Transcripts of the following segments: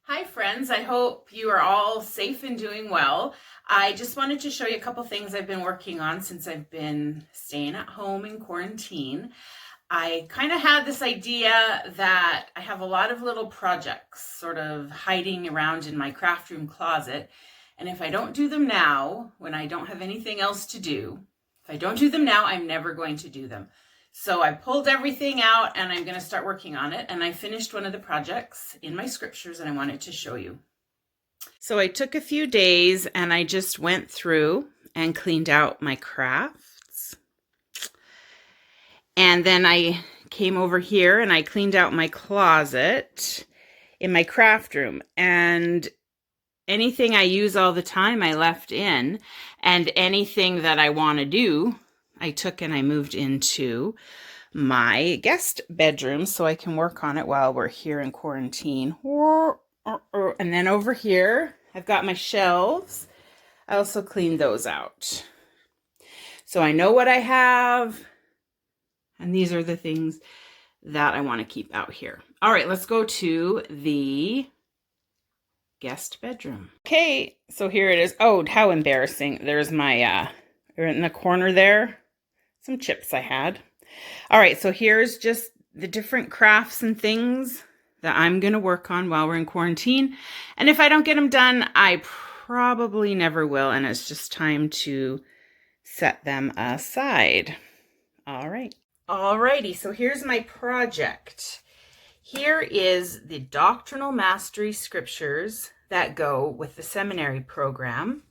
Hi friends, I hope you are all safe and doing well. I just wanted to show you a couple things I've been working on since I've been staying at home in quarantine. I kind of had this idea that I have a lot of little projects sort of hiding around in my craft room closet. And if I don't do them now, when I don't have anything else to do, if I don't do them now, I'm never going to do them. So I pulled everything out and I'm going to start working on it. And I finished one of the projects in my scriptures and I wanted to show you. So I took a few days and I just went through and cleaned out my crafts. And then I came over here and I cleaned out my closet in my craft room. And anything I use all the time, I left in. And anything that I want to do, I took and I moved into my guest bedroom so I can work on it while we're here in quarantine. And then over here, I've got my shelves. I also cleaned those out. So I know what I have. And these are the things that I want to keep out here. All right, let's go to the guest bedroom. Okay, so here it is. Oh, how embarrassing. There's my, in the corner there, some chips I had. All right, so here's just the different crafts and things that I'm going to work on while we're in quarantine. And if I don't get them done, I probably never will. And it's just time to set them aside. All right. All righty, so here's my project. Here is the Doctrinal Mastery Scriptures that go with the seminary program.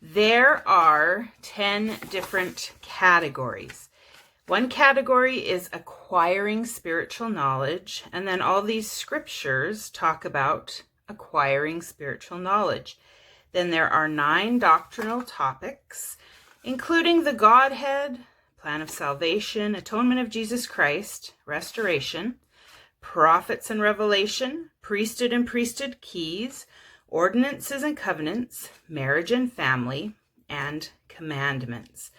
There are 10 different categories. One category is acquiring spiritual knowledge, and then all these scriptures talk about acquiring spiritual knowledge. Then there are 9 doctrinal topics, including the Godhead, plan of salvation, atonement of Jesus Christ, restoration, prophets and revelation, priesthood and priesthood keys, ordinances and covenants, marriage and family, and commandments.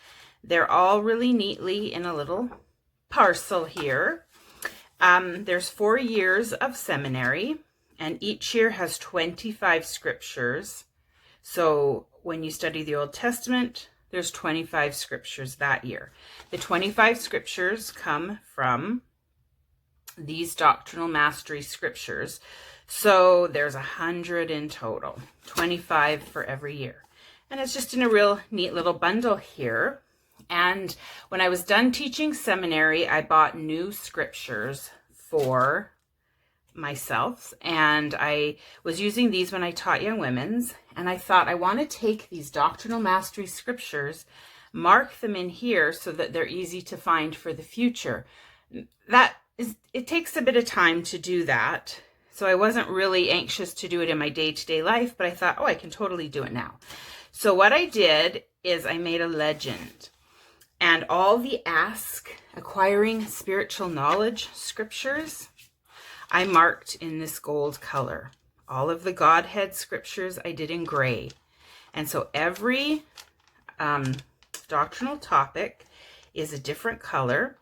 They're all really neatly in a little parcel here. There's 4 years of seminary, and each year has 25 scriptures. So when you study the Old Testament, there's 25 scriptures that year. The 25 scriptures come from these doctrinal mastery scriptures. So there's 100 in total, 25 for every year. And it's just in a real neat little bundle here. And when I was done teaching seminary, I bought new scriptures for myself. And I was using these when I taught young women's. And I thought I want to take these doctrinal mastery scriptures, mark them in here so that they're easy to find for the future. It takes a bit of time to do that. So I wasn't really anxious to do it in my day-to-day life, but I thought, oh, I can totally do it now. So what I did is I made a legend. And all the acquiring spiritual knowledge scriptures, I marked in this gold color. All of the Godhead scriptures I did in gray. And so every doctrinal topic is a different color.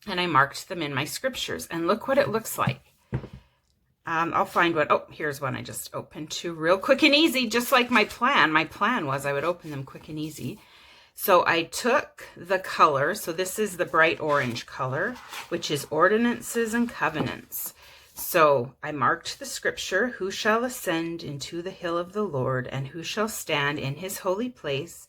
And I marked them in my scriptures. And look what it looks like. I'll find one. Oh, here's one I just opened to real quick and easy, just like my plan. My plan was I would open them quick and easy. So I took the color, so this is the bright orange color, which is ordinances and covenants. So I marked the scripture, who shall ascend into the hill of the Lord, and who shall stand in his holy place?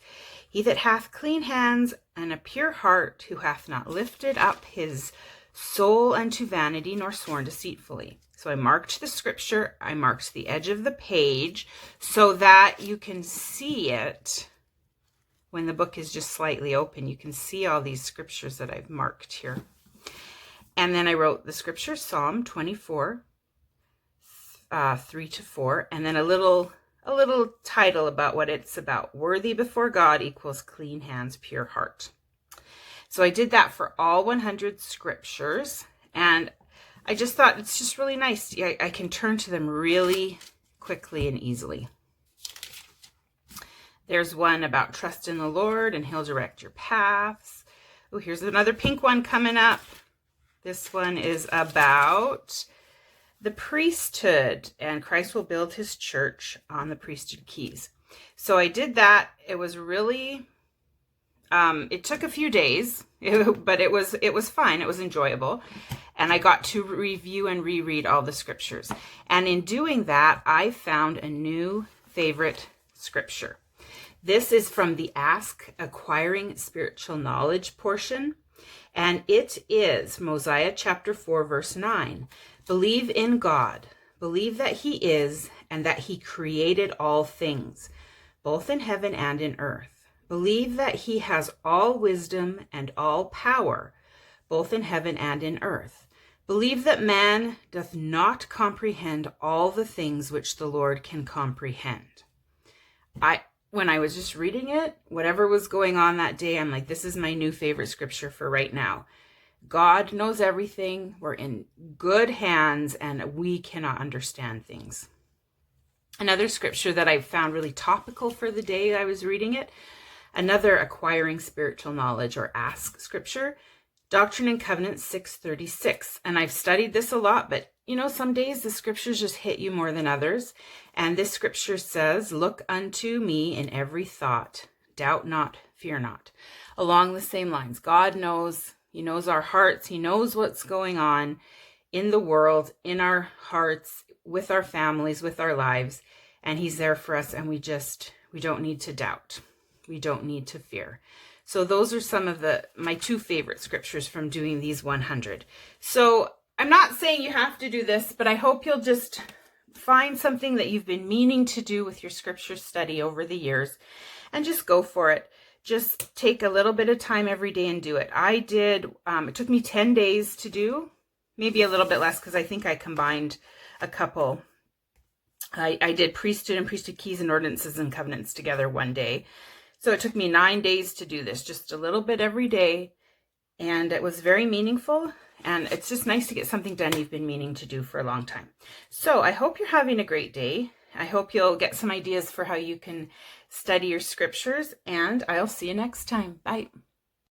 He that hath clean hands and a pure heart, who hath not lifted up his soul unto vanity, nor sworn deceitfully. So I marked the scripture, I marked the edge of the page, so that you can see it. When the book is just slightly open, you can see all these scriptures that I've marked here. And then I wrote the scripture, Psalm 24, 3-4, and then a little title about what it's about. Worthy before God equals clean hands, pure heart. So I did that for all 100 scriptures, and I just thought it's just really nice. I can turn to them really quickly and easily. There's one about trust in the Lord and he'll direct your paths. Oh, here's another pink one coming up. This one is about the priesthood, and Christ will build his church on the priesthood keys. So I did that. It was really, it took a few days, but it was fine. It was enjoyable. And I got to review and reread all the scriptures. And in doing that, I found a new favorite scripture. This is from the Ask Acquiring Spiritual Knowledge portion. And it is Mosiah chapter 4, verse 9. Believe in God. Believe that he is, and that he created all things, both in heaven and in earth. Believe that he has all wisdom and all power, both in heaven and in earth. Believe that man doth not comprehend all the things which the Lord can comprehend. When I was just reading it, whatever was going on that day, I'm like, this is my new favorite scripture for right now. God knows everything. We're in good hands, and we cannot understand things. Another scripture that I found really topical for the day I was reading it, another Acquiring Spiritual Knowledge or Ask scripture, Doctrine and Covenants 6:36. And I've studied this a lot, but some days the scriptures just hit you more than others. And this scripture says, look unto me in every thought, doubt not, fear not. Along the same lines, God knows, he knows our hearts. He knows what's going on in the world, in our hearts, with our families, with our lives. And he's there for us. And we don't need to doubt. We don't need to fear. So those are some of my two favorite scriptures from doing these 100. So I'm not saying you have to do this, but I hope you'll just find something that you've been meaning to do with your scripture study over the years and just go for it. Just take a little bit of time every day and do it. I did, it took me 10 days to do, maybe a little bit less because I think I combined a couple. I did priesthood and priesthood keys and ordinances and covenants together one day. So it took me 9 days to do this, just a little bit every day. And it was very meaningful. And it's just nice to get something done you've been meaning to do for a long time. So I hope you're having a great day. I hope you'll get some ideas for how you can study your scriptures. And I'll see you next time. Bye.